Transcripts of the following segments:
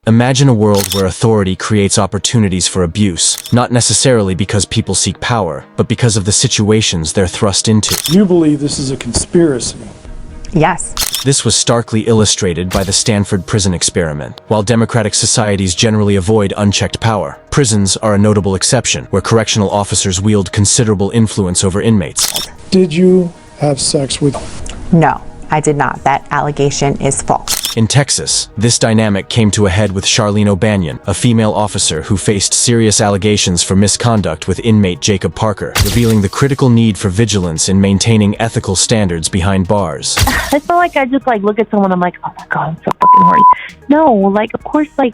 Imagine a world where authority creates opportunities for abuse, not necessarily because people seek power, but because of the situations they're thrust into. You believe this is a conspiracy? Yes. This was starkly illustrated by the Stanford prison experiment. While democratic societies generally avoid unchecked power, prisons are a notable exception, where correctional officers wield considerable influence over inmates. Did you have sex with... No, I did not. That allegation is false. In Texas, this dynamic came to a head with Charlene O'Banion, a female officer who faced serious allegations for misconduct with inmate Jacob Parker, revealing the critical need for vigilance in maintaining ethical standards behind bars. I feel like I just look at someone, I'm like, oh my God, I'm so fucking horny. No, of course, I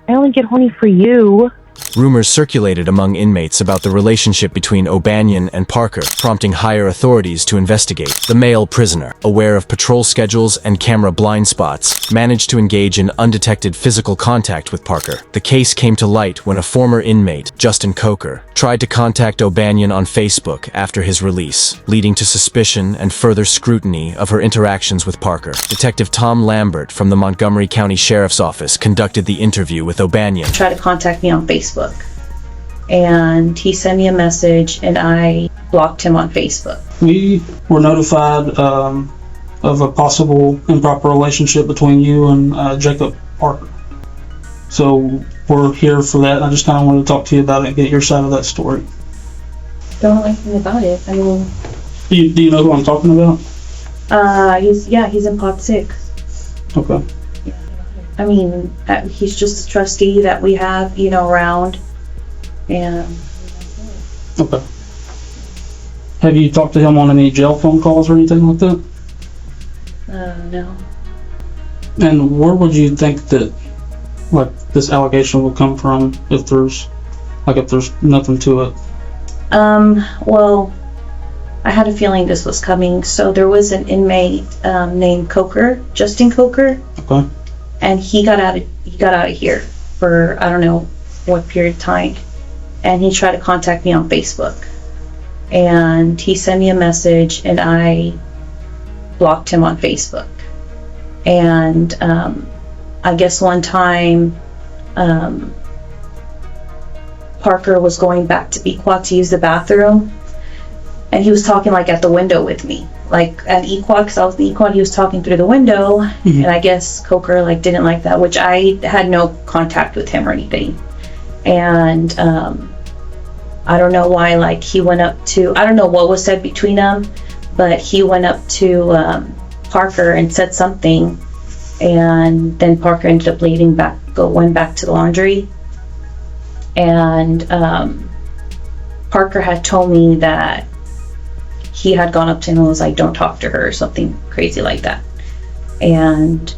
only get horny for you. Rumors circulated among inmates about the relationship between O'Banion and Parker, prompting higher authorities to investigate. The male prisoner, aware of patrol schedules and camera blind spots, managed to engage in undetected physical contact with Parker. The case came to light when a former inmate, Justin Coker, tried to contact O'Banion on Facebook after his release, leading to suspicion and further scrutiny of her interactions with Parker. Detective Tom Lambert from the Montgomery County Sheriff's Office conducted the interview with O'Banion. Tried to contact me on Facebook, and he sent me a message and I blocked him on Facebook. We were notified of a possible improper relationship between you and Jacob Parker. So we're here for that. I just kind of wanted to talk to you about it and get your side of that story. Don't know anything about it. I mean, Do you know who I'm talking about? he's in Pod 6. Okay. I mean, he's just a trustee that we have, around, and Okay. Have you talked to him on any jail phone calls or anything like that? no. And where would you think that, this allegation would come from if there's nothing to it? Well, I had a feeling this was coming. So there was an inmate named Coker, Justin Coker. Okay. And he got out of here for I don't know what period of time, and he tried to contact me on Facebook, and he sent me a message and I blocked him on Facebook. And I guess one time Parker was going back to Equat to use the bathroom, and he was talking at the window with me, at Equat, because I was in Equat. He was talking through the window, and I guess Coker didn't like that, which I had no contact with him or anything. And I don't know why, he went up to, I don't know what was said between them, but he went up to Parker and said something, and then Parker ended up went back to the laundry, and Parker had told me that he had gone up to him and was like, don't talk to her, or something crazy like that. And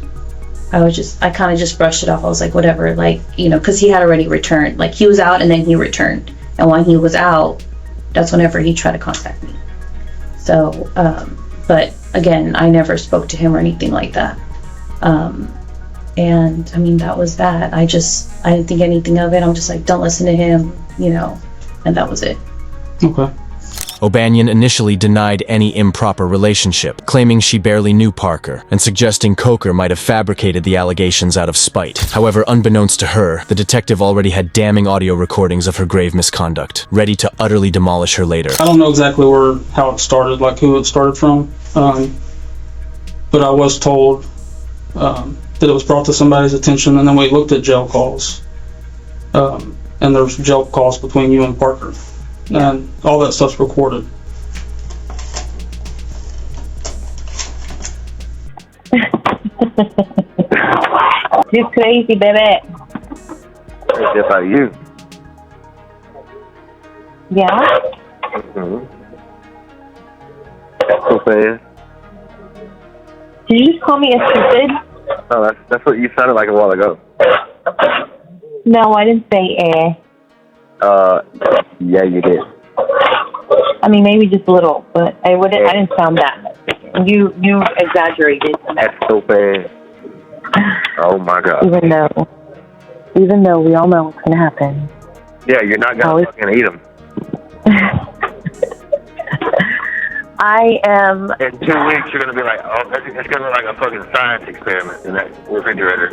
I kind of just brushed it off. I was like, whatever, because he had already returned. He was out and then he returned. And when he was out, that's whenever he tried to contact me. So, but again, I never spoke to him or anything like that. And I mean, that was that. I didn't think anything of it. I'm just like, don't listen to him, and that was it. Okay. O'Banion initially denied any improper relationship, claiming she barely knew Parker, and suggesting Coker might have fabricated the allegations out of spite. However, unbeknownst to her, the detective already had damning audio recordings of her grave misconduct, ready to utterly demolish her later. I don't know exactly how it started, who it started from, but I was told that it was brought to somebody's attention, and then we looked at jail calls, and there's jail calls between you and Parker. And all that stuff's recorded. You crazy, baby. It's just like you. Yeah? Mm-hmm. That's so fast. Did you just call me a stupid? Oh, that's what you sounded like a while ago. No, I didn't say eh. Yeah, you did. I mean, maybe just a little, but I didn't sound that. You exaggerated. That's so bad. Oh my God. Even though we all know what's gonna happen. Yeah, you're not gonna fucking eat them. I am. In 2 weeks, you're gonna be like, oh, it's gonna be like a fucking science experiment in that refrigerator.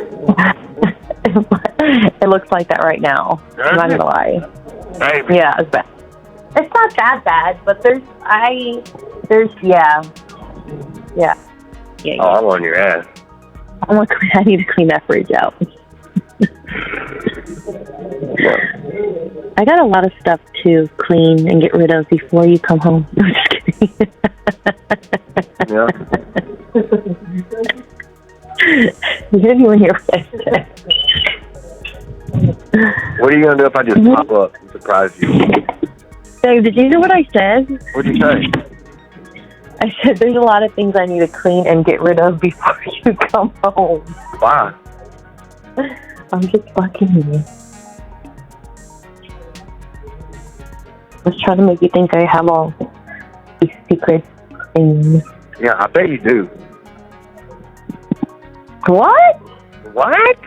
It looks like that right now. I'm not gonna lie. Baby. Yeah, it's bad. It's not that bad, but yeah. Oh, I'm on your ass. I need to clean that fridge out. I got a lot of stuff to clean and get rid of before you come home. No, I'm just kidding. Yeah. You didn't even hear what I said. What are you gonna do if I just pop up and surprise you? Dave, did you hear what I said? What'd you say? I said there's a lot of things I need to clean and get rid of before you come home. Why? I'm just fucking you. I was trying to make you think I have all these secret things. Yeah, I bet you do. What? What?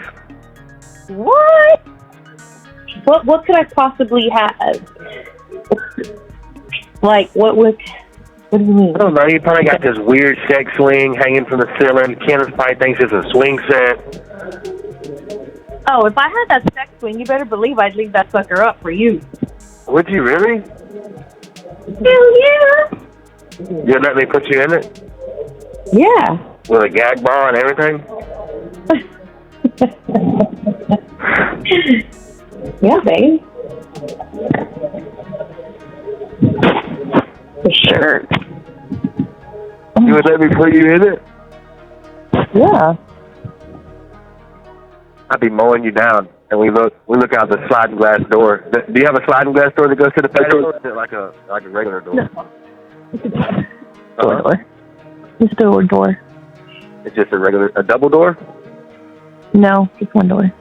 What could I possibly have? Like, what do you mean? I don't know. You probably got this weird sex swing hanging from the ceiling. Kenneth probably thinks it's a swing set. Oh, if I had that sex swing, you better believe I'd leave that sucker up for you. Would you really? Hell yeah! You'd let me put you in it? Yeah. With a gag ball and everything? Yeah, babe. For sure. You would let me put you in it? Yeah. I'd be mowing you down, and we look out the sliding glass door. Do you have a sliding glass door that goes to the patio, or is it like a regular door? No. Door. Just a door. It's just a double door? No, just one door.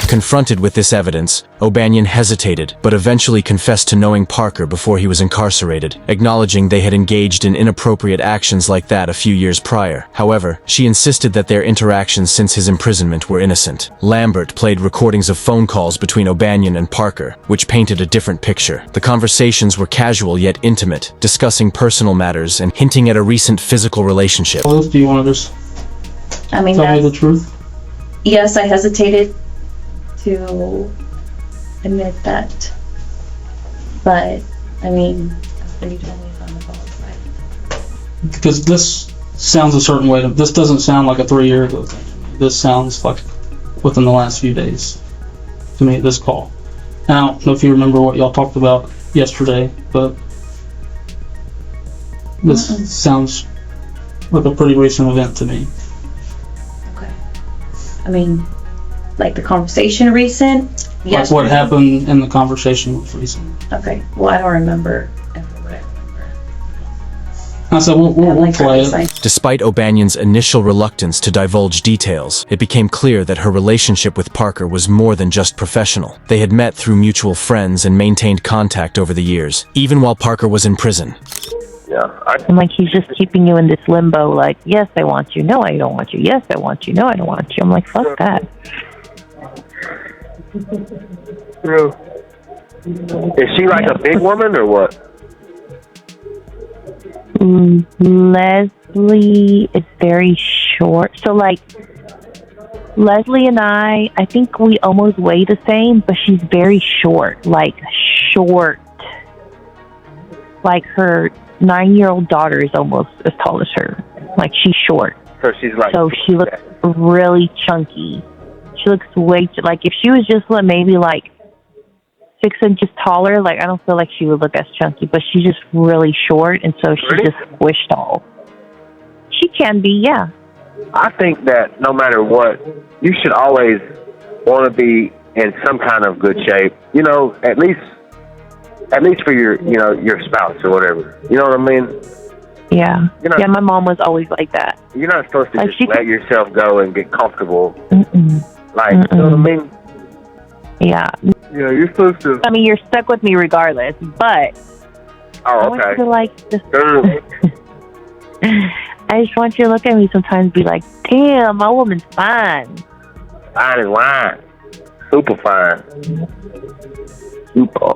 Confronted with this evidence, O'Banion hesitated, but eventually confessed to knowing Parker before he was incarcerated, acknowledging they had engaged in inappropriate actions like that a few years prior. However, she insisted that their interactions since his imprisonment were innocent. Lambert played recordings of phone calls between O'Banion and Parker, which painted a different picture. The conversations were casual yet intimate, discussing personal matters and hinting at a recent physical relationship. What else do you want to just I mean, tell me the truth? yes, I hesitated to admit that, but I mean, after you told me it's on the phone, right? Because this sounds a certain way. This doesn't sound like a 3 year ago thing. This sounds like within the last few days to me, this call. Now, I don't know if you remember what y'all talked about yesterday, but this sounds like a pretty recent event to me. Okay. I mean, like the conversation recent? Like what happened in the conversation was recent. Okay. Well, I don't remember ever what I remember. I said, we'll play it. Despite O'Banion's initial reluctance to divulge details, it became clear that her relationship with Parker was more than just professional. They had met through mutual friends and maintained contact over the years, even while Parker was in prison. Yeah. I'm like, he's just keeping you in this limbo, like, yes, I want you, no, I don't want you, yes, I want you, no, I don't want you. I'm like, fuck that. True. Is she like a big woman or what? Leslie is very short. So, like, Leslie and I think we almost weigh the same, but she's very short. Like, short. Like, her 9-year-old daughter is almost as tall as her. Like, she's short. So she's like. So she looks really chunky. She looks way like if she was just maybe like 6 inches taller, like I don't feel like she would look as chunky, but she's just really short, and so she's just squished tall. She can be, yeah. I think that no matter what, you should always want to be in some kind of good shape. You know, at least for your, you know, your spouse or whatever. You know what I mean? Yeah. Yeah, my mom was always like that. You're not supposed to like just let yourself go and get comfortable. Like, Mm-mm. you know what I mean? Yeah. Yeah, you're supposed to. I mean, you're stuck with me regardless, but I Oh, want you okay. to like just. Girl. I just want you to look at me sometimes and be like, damn, my woman's fine. Fine as wine. Super fine. Super.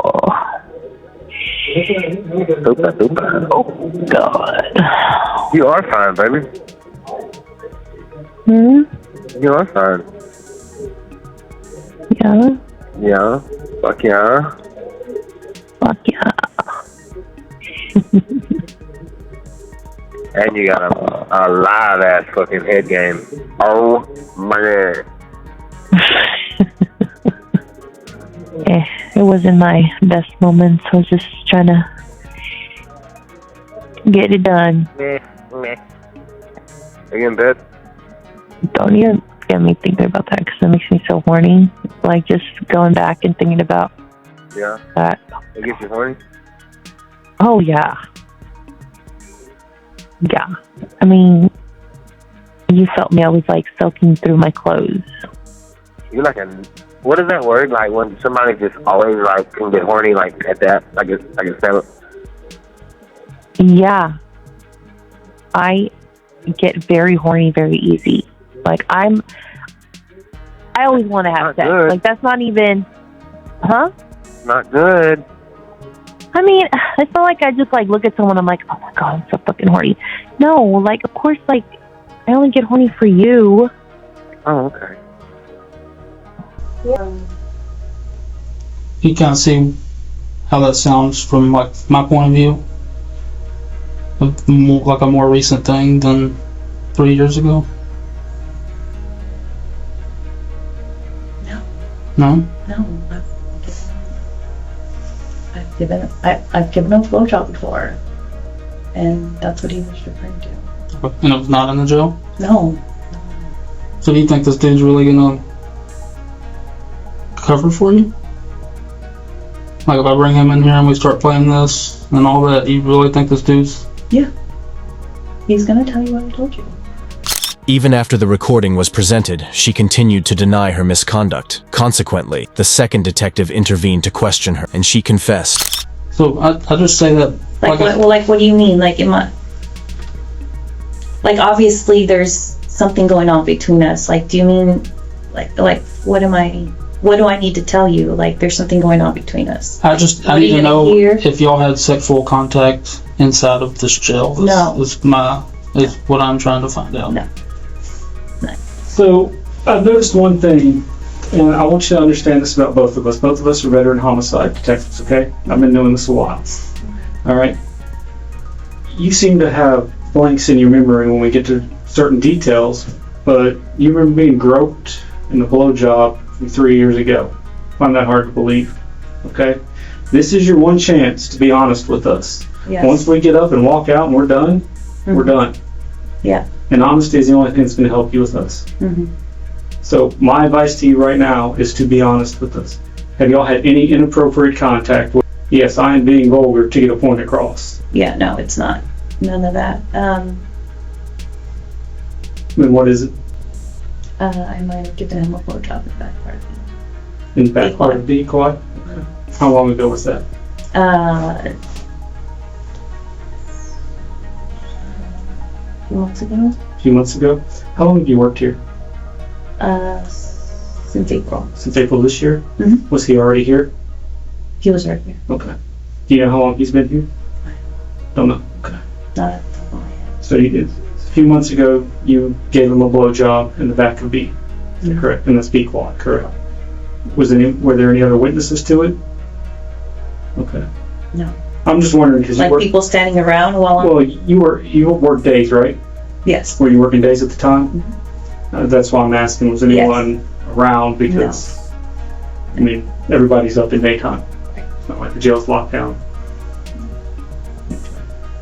Super. Oh, God. You are fine, baby. Hmm? You are fine. Yeah? Yeah. Fuck yeah. Fuck yeah. And you got a live ass fucking head game. Oh my god. It wasn't my best moments. I was just trying to get it done. Meh, meh. Are you in bed? Don't even get me thinking about that because it makes me so horny. Like just going back and thinking about Yeah. that. It gets you horny? Oh yeah. Yeah. I mean, you felt me. I was like soaking through my clothes. You like a, what is that word? Like when somebody just always like can get horny like at that, I guess that. Yeah. I get very horny very easy. Like I always want to have Not sex. good. Like that's not even, huh? Not good. I mean, it's not like I just like look at someone, I'm like, oh my god, I'm so fucking horny. No, like of course, like I only get horny for you. Oh, okay. You kind of see how that sounds from like my point of view. Like a more recent thing than 3 years ago. No. No? No. I've given a blowjob before, and that's what he was referring to. And it was not in the jail? No. So do you think this dude's really gonna cover for you? Like if I bring him in here and we start playing this and all that, you really think this dude's... Yeah. He's gonna tell you what I told you. Even after the recording was presented, she continued to deny her misconduct. Consequently, the second detective intervened to question her, and she confessed. So I just say that... Like what do you mean? Like like obviously there's something going on between us. Like do you mean like what do I need to tell you? Like there's something going on between us. I need to know hear? if y'all had sexual contact inside of this jail. No. Is what I'm trying to find out. No. So I've noticed one thing, and I want you to understand this about both of us. Both of us are veteran homicide detectives, okay? I've been doing this a while. All right? You seem to have blanks in your memory when we get to certain details, but you remember being groped in the blowjob from 3 years ago. I find that hard to believe, okay? This is your one chance to be honest with us. Yes. Once we get up and walk out and we're done, we're done. Yeah. And honesty is the only thing that's going to help you with us. Mm-hmm. So my advice to you right now is to be honest with us. Have y'all had any inappropriate contact with? Yes, I am being vulgar to get a point across. Yeah, no, it's not. None of that. Then what is it? I might have given him a blowjob in the back part of In the back part of the quad? Okay. How long ago was that? a few months ago. A few months ago? How long have you worked here? Since April. Since April this year? Mhm. Was he already here? He was right here. Okay. Do you know how long he's been here? Don't know. Okay. Not at the top of my head. So a few months ago, you gave him a blowjob in the back of B. Mhm. Correct. In the B quad, correct. Were there any other witnesses to it? Okay. No. I'm just wondering because Like people standing around while I'm... Well, you work days, right? Yes. Were you working days at the time? That's why I'm asking. Was anyone around? Because I mean, everybody's up in daytime. It's not like the jail's locked down.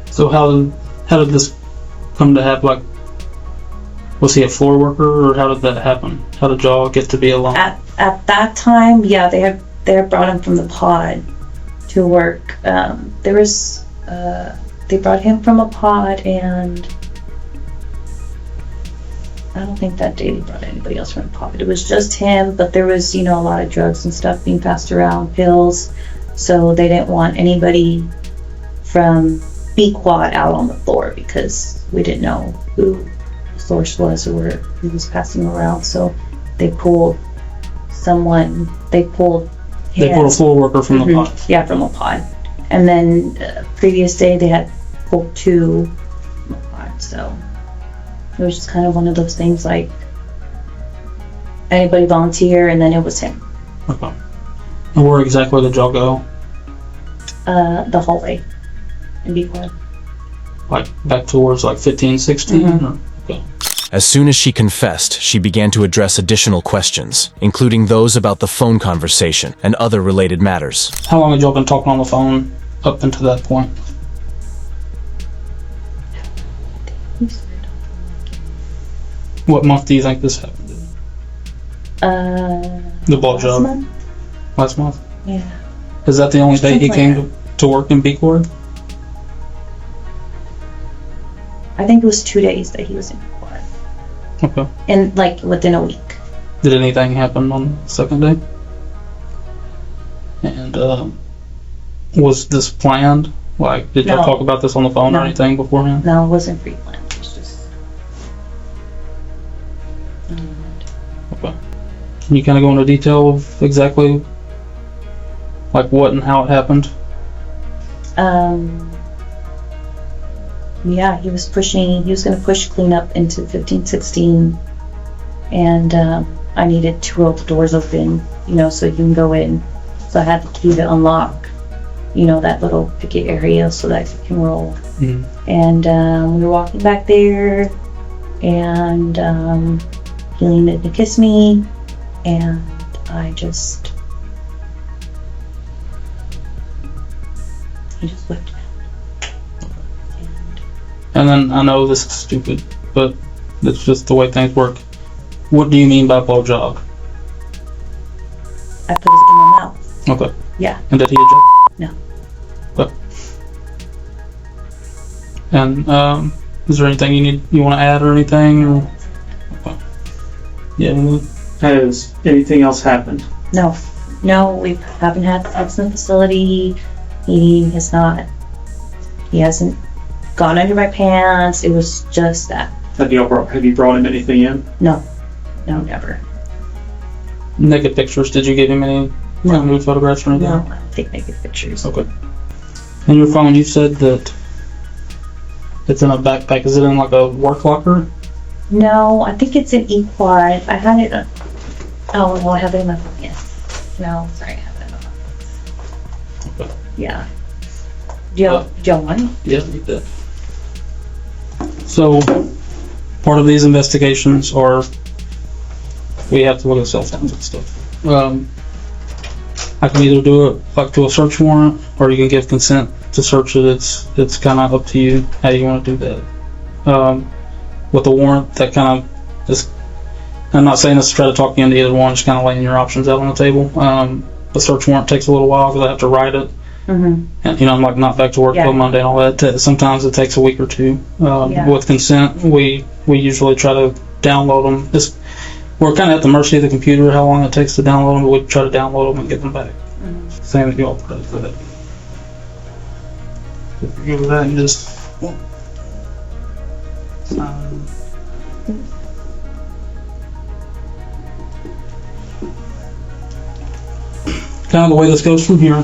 So how did this come to happen? Like, was he a floor worker, or how did that happen? How did y'all get to be alone? At that time, yeah, they had brought him from the pod to work. They brought him from a pod, and I don't think that day they brought anybody else from the pod. It was just him, but there was, a lot of drugs and stuff being passed around, pills, so they didn't want anybody from B Quad out on the floor because we didn't know who the source was or who was passing around, so they pulled him. They pulled a floor worker from the pod. Yeah, from a pod. And then previous day they had pulled 2 from a pod. So it was just kind of one of those things like anybody volunteer, and then it was him. Okay. And where exactly did y'all go? The hallway in B-Quad. Like back towards like 15, 16? Or, okay. As soon as she confessed, she began to address additional questions, including those about the phone conversation and other related matters. How long had y'all been talking on the phone up until that point? What month do you think this happened in? The ball Last job? month? Last month? Yeah. Is that the only day he Something came like to work in B-Quad? I think it was 2 days that he was in B-Quad. Okay. And like within a week. Did anything happen on the second day? And was this planned? Like, did y'all No. talk about this on the phone or No. anything beforehand? No, it wasn't pre-planned. It was just. Okay. Can you kind of go into detail of exactly like what and how it happened? Yeah, he was going to push cleanup into 15, 16. And I needed to roll the doors open, so you can go in. So I had the key to unlock, that little picket area so that you can roll. Mm-hmm. And we were walking back there, and he leaned in to kiss me, and he just whipped me. And then I know this is stupid, but it's just the way things work. What do you mean by blowjob? I put it in my mouth. Okay. Yeah. And did he eject? No. Okay. And is there anything you want to add or anything? Or? Okay. Yeah. Has anything else happened? No, we haven't had sex in the facility. He hasn't gone under my pants. It was just that. Have you brought him anything in? No, never. Naked pictures. Did you give him any nude photographs or anything? No, I don't take naked pictures. Okay. And your phone, you said that it's in a backpack. Is it in like a work locker? No, I think it's an E-Quad. I had it. Oh no, I have it in my phone. Yes. No, sorry, I have it in my phone. Okay. Yeah. Do y'all want it? Yeah, need that. So, part of these investigations are we have to look at cell phones and stuff. I can either do it like to a search warrant, or you can give consent to search it. It's kind of up to you how you want to do that. With the warrant, that kind of is. I'm not saying this to try to talk you into either one. Just kind of laying your options out on the table. The search warrant takes a little while because I have to write it. Mm-hmm. And I'm like not back to work till Monday and all that. Sometimes it takes a week or two. With consent, we usually try to download them. We're kind of at the mercy of the computer how long it takes to download them, but we try to download them and get them back. Mm-hmm. Same with y'all for that. If you give that, you just kind of the way this goes from here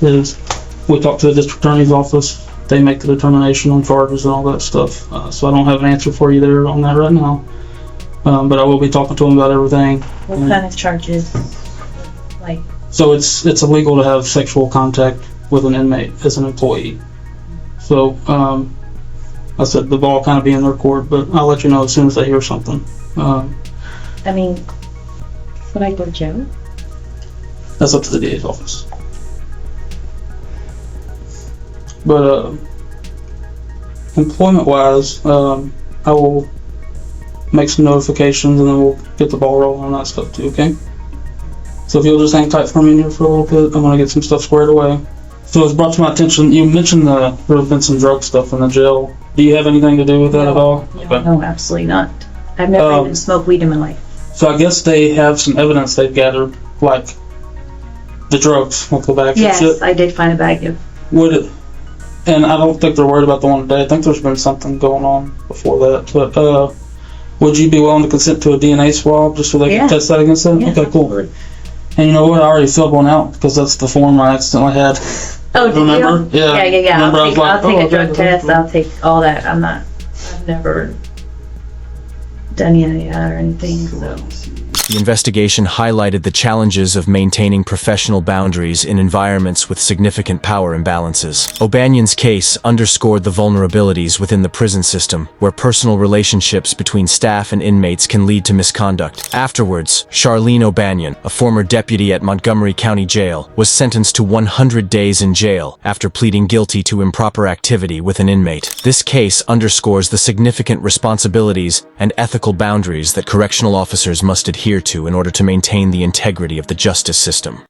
is we talk to the district attorney's office. They make the determination on charges and all that stuff. So I don't have an answer for you there on that right now. But I will be talking to them about everything. What kind of charges? Like. So it's illegal to have sexual contact with an inmate as an employee. So I said the ball kind of be in their court, but I'll let you know as soon as I hear something. I mean, would I go to jail? That's up to the DA's office. But employment-wise, I will make some notifications and then we'll get the ball rolling on that stuff too, okay? So if you'll just hang tight for me in here for a little bit, I'm going to get some stuff squared away. So it's brought to my attention, you mentioned there have been some drug stuff in the jail. Do you have anything to do with that at all? No, absolutely not. I've never even smoked weed in my life. So I guess they have some evidence they've gathered, like the drugs, like the bag. Yes, I did find a bag of. And I don't think they're worried about the one today. I think there's been something going on before that. But would you be willing to consent to a DNA swab just so they can test that against that? Yeah, okay, cool. absolutely. And you know what? I already filled one out because that's the form I accidentally had. Oh, did remember? you? Yeah. Remember I'll take a drug test. Okay. I'll take all that. I've never done any of that or anything. So. The investigation highlighted the challenges of maintaining professional boundaries in environments with significant power imbalances. O'Banion's case underscored the vulnerabilities within the prison system, where personal relationships between staff and inmates can lead to misconduct. Afterwards, Charlene O'Banion, a former deputy at Montgomery County Jail, was sentenced to 100 days in jail after pleading guilty to improper activity with an inmate. This case underscores the significant responsibilities and ethical boundaries that correctional officers must adhere to in order to maintain the integrity of the justice system.